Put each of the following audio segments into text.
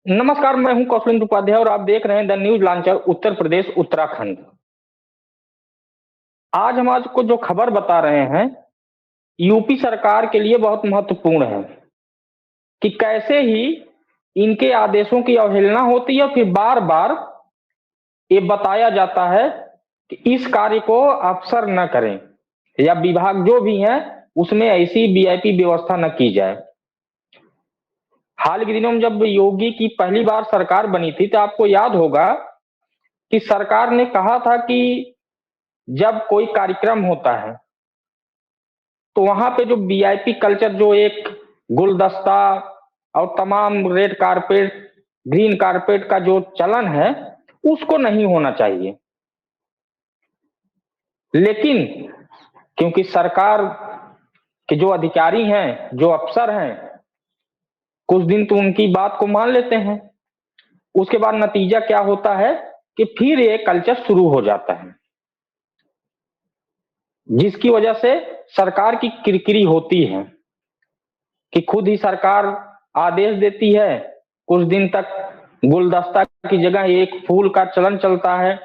नमस्कार, मैं हूं कौशलेंद्र उपाध्याय और आप देख रहे हैं the news launcher Uttar Pradesh Uttarakhand. आज हम आपको जो खबर बता रहे हैं, यूपी सरकार के लिए बहुत महत्वपूर्ण है कि कैसे ही इनके आदेशों की अवहेलना होती है। फिर बार-बार ये बताया जाता है कि इस कार्य को अफसर न करें या विभाग जो भी हैं, उसमें ऐसी वीआईपी व्यवस्था न की जाए। हाल के दिनों में जब योगी की पहली बार सरकार बनी थी, तो आपको याद होगा कि सरकार ने कहा था कि जब कोई कार्यक्रम होता है तो वहां पे जो वीआईपी कल्चर, जो एक गुलदस्ता और तमाम रेड कारपेट, ग्रीन कारपेट का जो चलन है, उसको नहीं होना चाहिए। लेकिन क्योंकि सरकार के जो अधिकारी हैं, जो अफसर हैं, कुछ दिन तो उनकी बात को मान लेते हैं। उसके बाद नतीजा क्या होता है कि फिर ये कल्चर शुरू हो जाता है, जिसकी वजह से सरकार की किरकिरी होती है कि खुद ही सरकार आदेश देती है, कुछ दिन तक गुलदस्ता की जगह एक फूल का चलन चलता है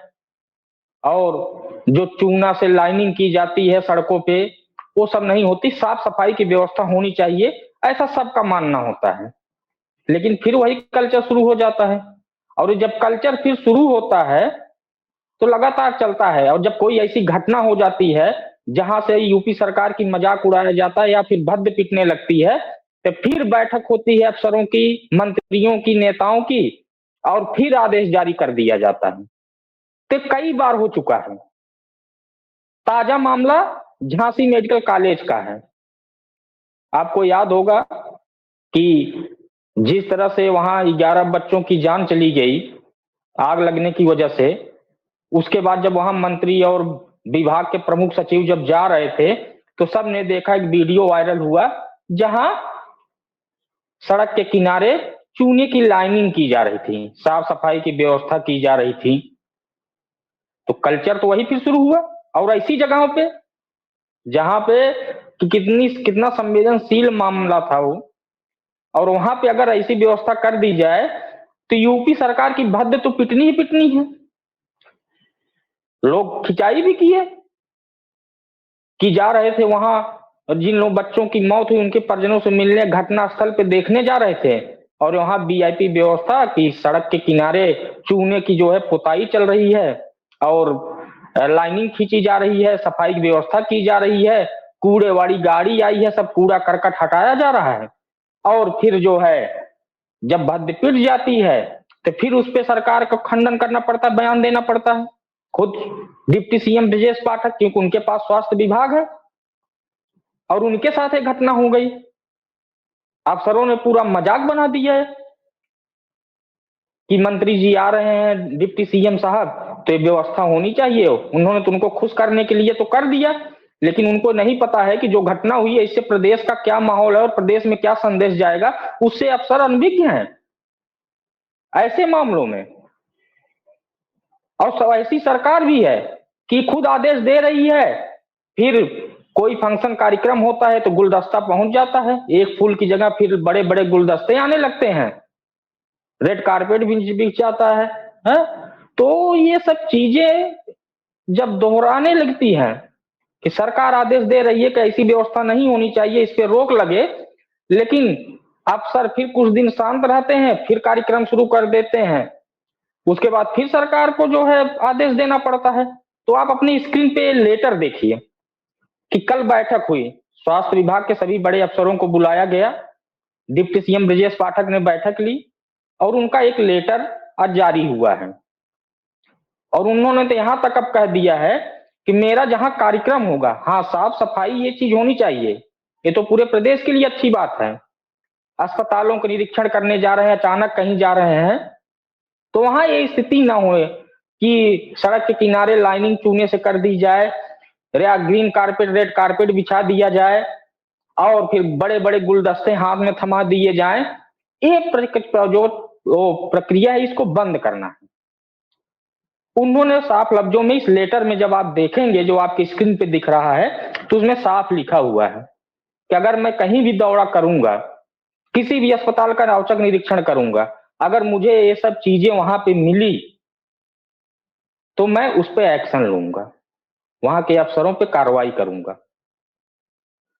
और जो चूना से लाइनिंग की जाती है सड़कों पे, वो सब नहीं होती। साफ सफाई की व्यवस्था होनी चाहिए, ऐसा सबका मानना होता है। लेकिन फिर वही कल्चर शुरू हो जाता है, और जब कल्चर फिर शुरू होता है तो लगातार चलता है। और जब कोई ऐसी घटना हो जाती है जहां से यूपी सरकार की मजाक उड़ाया जाता है या फिर भद्द पिटने लगती है, तो फिर बैठक होती है अफसरों की, मंत्रियों की, नेताओं की, और फिर आदेश जारी कर दिया जाता है। तो कई बार हो चुका है। ताजा मामला झांसी मेडिकल कॉलेज का है। आपको याद होगा कि जिस तरह से वहां 11 बच्चों की जान चली गई आग लगने की वजह से, उसके बाद जब वहां मंत्री और विभाग के प्रमुख सचिव जब जा रहे थे, तो सबने देखा एक वीडियो वायरल हुआ जहां सड़क के किनारे चूने की लाइनिंग की जा रही थी, साफ सफाई की व्यवस्था की जा रही थी। तो कल्चर तो वही फिर शुरू हुआ। और ऐसी जगहों पे जहां पे कि कितना संवेदनशील मामला था वो, और वहां पे अगर ऐसी व्यवस्था कर दी जाए तो यूपी सरकार की भद्द तो पिटनी ही पिटनी है। लोग खिंचाई भी किए कि जा रहे थे वहां, और जिन लोग बच्चों की मौत हुई उनके परिजनों से मिलने घटना स्थल पे देखने जा रहे थे, और वहां वीआईपी व्यवस्था की सड़क के किनारे चूने की जो है पुताई चल रही है और लाइनिंग खींची जा रही है, सफाई की व्यवस्था की जा रही है, कूड़े वाली गाड़ी आई है, सब कूड़ा करकट हटाया जा रहा है। और फिर जो है जब भद्द पिट जाती है तो फिर उस पर सरकार को खंडन करना पड़ता है, बयान देना पड़ता है। खुद डिप्टी सीएम ब्रजेश पाठक, क्योंकि उनके पास स्वास्थ्य विभाग है, और उनके साथ एक घटना हो गई। अफसरों ने पूरा मजाक बना दिया है कि मंत्री जी आ रहे हैं, डिप्टी सीएम साहब, तो ये व्यवस्था होनी चाहिए। उन्होंने तो उनको खुश करने के लिए तो कर दिया, लेकिन उनको नहीं पता है कि जो घटना हुई है इससे प्रदेश का क्या माहौल है और प्रदेश में क्या संदेश जाएगा, उससे अफसर अनभिज्ञ हैं ऐसे मामलों में। और ऐसी सरकार भी है कि खुद आदेश दे रही है, फिर कोई फंक्शन कार्यक्रम होता है तो गुलदस्ता पहुंच जाता है, एक फूल की जगह फिर बड़े बड़े गुलदस्ते आने लगते हैं, रेड कारपेट भी बिक जाता है? तो ये सब चीजें जब दोहराने लगती हैं कि सरकार आदेश दे रही है कि ऐसी व्यवस्था नहीं होनी चाहिए, इस पे रोक लगे, लेकिन अफसर फिर कुछ दिन शांत रहते हैं, फिर कार्यक्रम शुरू कर देते हैं, उसके बाद फिर सरकार को जो है आदेश देना पड़ता है। तो आप अपनी स्क्रीन पे लेटर देखिए कि कल बैठक हुई, स्वास्थ्य विभाग के सभी बड़े अफसरों को बुलाया गया, डिप्टी सीएम ब्रजेश पाठक ने बैठक ली और उनका एक लेटर आज जारी हुआ है। और उन्होंने तो यहां तक अब कह दिया है कि मेरा जहां कार्यक्रम होगा, हाँ साफ सफाई ये चीज होनी चाहिए, ये तो पूरे प्रदेश के लिए अच्छी बात है। अस्पतालों का निरीक्षण करने जा रहे हैं, अचानक कहीं जा रहे हैं, तो वहां ये स्थिति ना हो कि सड़क के किनारे लाइनिंग चूने से कर दी जाए, या ग्रीन कारपेट, रेड कारपेट बिछा दिया जाए, और फिर बड़े बड़े गुलदस्ते हाथ में थमा दिए जाएं। ये जो प्रक्रिया है इसको बंद करना है। उन्होंने साफ लफ्जों में इस लेटर में, जब आप देखेंगे जो आपकी स्क्रीन पे दिख रहा है, तो उसमें साफ लिखा हुआ है कि अगर मैं कहीं भी दौरा करूंगा, किसी भी अस्पताल का औचक निरीक्षण करूंगा, अगर मुझे ये सब चीजें वहां पे मिली तो मैं उस पर एक्शन लूंगा, वहां के अफसरों पे कार्रवाई करूंगा।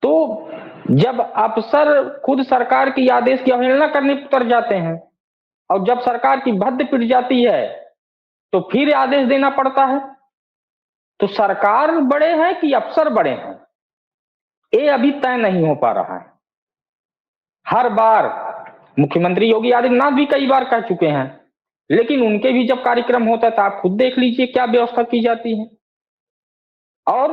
तो जब अफसर खुद सरकार की आदेश की अवहेलना करने उतर जाते हैं और जब सरकार की भद्द पिट जाती है तो फिर आदेश देना पड़ता है, तो सरकार बड़े हैं कि अफसर बड़े हैं, ये अभी तय नहीं हो पा रहा है। हर बार मुख्यमंत्री योगी आदित्यनाथ भी कई बार कह चुके हैं, लेकिन उनके भी जब कार्यक्रम होता है तो आप खुद देख लीजिए क्या व्यवस्था की जाती है। और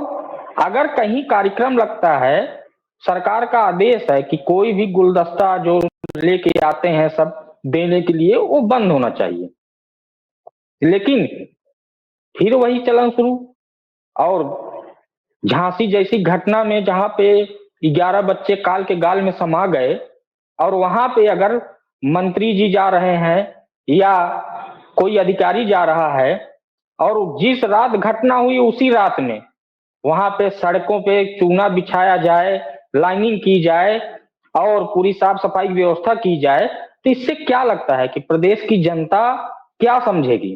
अगर कहीं कार्यक्रम लगता है, सरकार का आदेश है कि कोई भी गुलदस्ता जो लेके आते हैं सब देने के लिए वो बंद होना चाहिए, लेकिन फिर वही चलन शुरू। और झांसी जैसी घटना में जहां पे 11 बच्चे काल के गाल में समा गए और वहां पे अगर मंत्री जी जा रहे हैं या कोई अधिकारी जा रहा है और जिस रात घटना हुई उसी रात में वहां पे सड़कों पे चूना बिछाया जाए, लाइनिंग की जाए और पूरी साफ सफाई की व्यवस्था की जाए, तो इससे क्या लगता है कि प्रदेश की जनता क्या समझेगी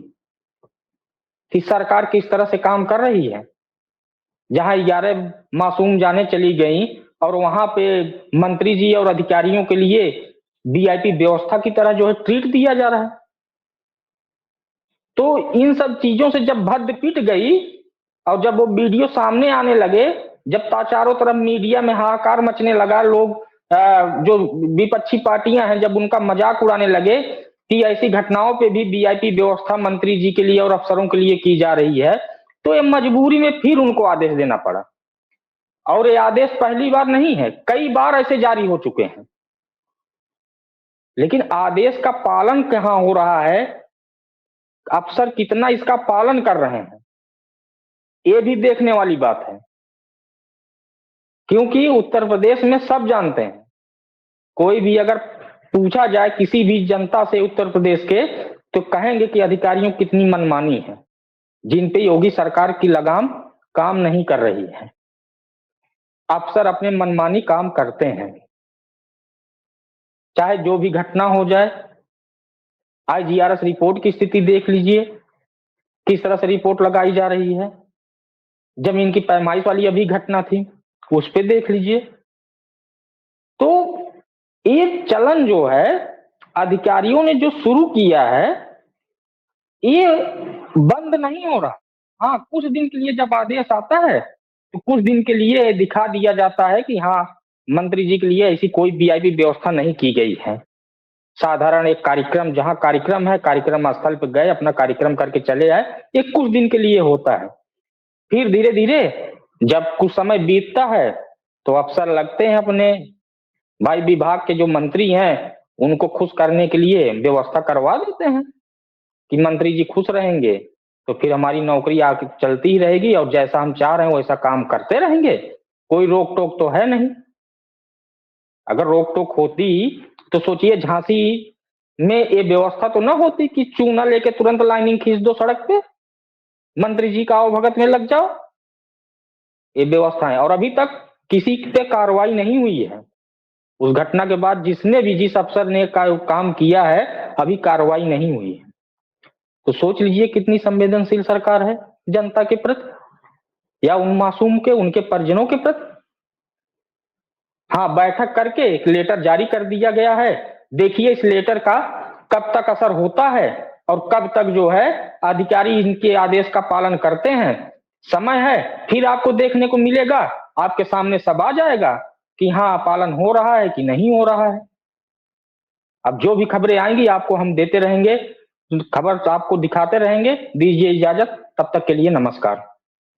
कि सरकार किस तरह से काम कर रही है। जहां 11 मासूम जाने चली गई और वहां पे मंत्री जी और अधिकारियों के लिए वीआईपी व्यवस्था की तरह जो है ट्रीट दिया जा रहा है। तो इन सब चीजों से जब भद्द पिट गई और जब वो वीडियो सामने आने लगे, जब चारों तरफ मीडिया में हाहाकार मचने लगा, लोग जो विपक्षी पार्टियां हैं जब उनका मजाक उड़ाने लगे कि ऐसी घटनाओं पे भी वीआईपी व्यवस्था मंत्री जी के लिए और अफसरों के लिए की जा रही है, तो ये मजबूरी में फिर उनको आदेश देना पड़ा। और ये आदेश पहली बार नहीं है, कई बार ऐसे जारी हो चुके हैं, लेकिन आदेश का पालन कहां हो रहा है, अफसर कितना इसका पालन कर रहे हैं, ये भी देखने वाली बात है। क्योंकि उत्तर प्रदेश में सब जानते हैं, कोई भी अगर पूछा जाए किसी भी जनता से उत्तर प्रदेश के, तो कहेंगे कि अधिकारियों कितनी मनमानी है, जिन पे योगी सरकार की लगाम काम नहीं कर रही है। अफसर अपने मनमानी काम करते हैं, चाहे जो भी घटना हो जाए। आईजीआरएस रिपोर्ट की स्थिति देख लीजिए, किस तरह से रिपोर्ट लगाई जा रही है। जमीन की पैमाइश वाली अभी घटना थी, उस पे देख लीजिए। तो ये चलन जो है अधिकारियों ने जो शुरू किया है, ये बंद नहीं हो रहा। हाँ, कुछ दिन के लिए जब आदेश आता है तो कुछ दिन के लिए दिखा दिया जाता है कि हाँ, मंत्री जी के लिए ऐसी कोई वीआईपी व्यवस्था नहीं की गई है। साधारण एक कार्यक्रम, जहां कार्यक्रम है, कार्यक्रम स्थल पर गए, अपना कार्यक्रम करके चले आए, ये कुछ दिन के लिए होता है। फिर धीरे धीरे जब कुछ समय बीतता है तो अफसर लगते हैं अपने भाई विभाग के जो मंत्री हैं उनको खुश करने के लिए व्यवस्था करवा देते हैं कि मंत्री जी खुश रहेंगे तो फिर हमारी नौकरी आगे चलती ही रहेगी और जैसा हम चाह रहे हैं वैसा काम करते रहेंगे, कोई रोक टोक तो है नहीं। अगर रोक टोक होती तो सोचिए झांसी में ये व्यवस्था तो ना होती कि चूना लेके तुरंत लाइनिंग खींच दो सड़क पे, मंत्री जी का आओ भगत में लग जाओ। ये व्यवस्था है और अभी तक किसी पे कार्रवाई नहीं हुई है। उस घटना के बाद जिसने भी जिस अफसर ने काम किया है अभी कार्रवाई नहीं हुई है। तो सोच लीजिए कितनी संवेदनशील सरकार है जनता के प्रति या उन मासूम के, उनके परिजनों के प्रति। हाँ, बैठक करके एक लेटर जारी कर दिया गया है, देखिए इस लेटर का कब तक असर होता है और कब तक जो है अधिकारी इनके आदेश का पालन करते हैं। समय है, फिर आपको देखने को मिलेगा, आपके सामने सब आ जाएगा कि हाँ पालन हो रहा है कि नहीं हो रहा है। अब जो भी खबरें आएंगी आपको हम देते रहेंगे, खबर आपको दिखाते रहेंगे। दीजिए इजाजत, तब तक के लिए नमस्कार।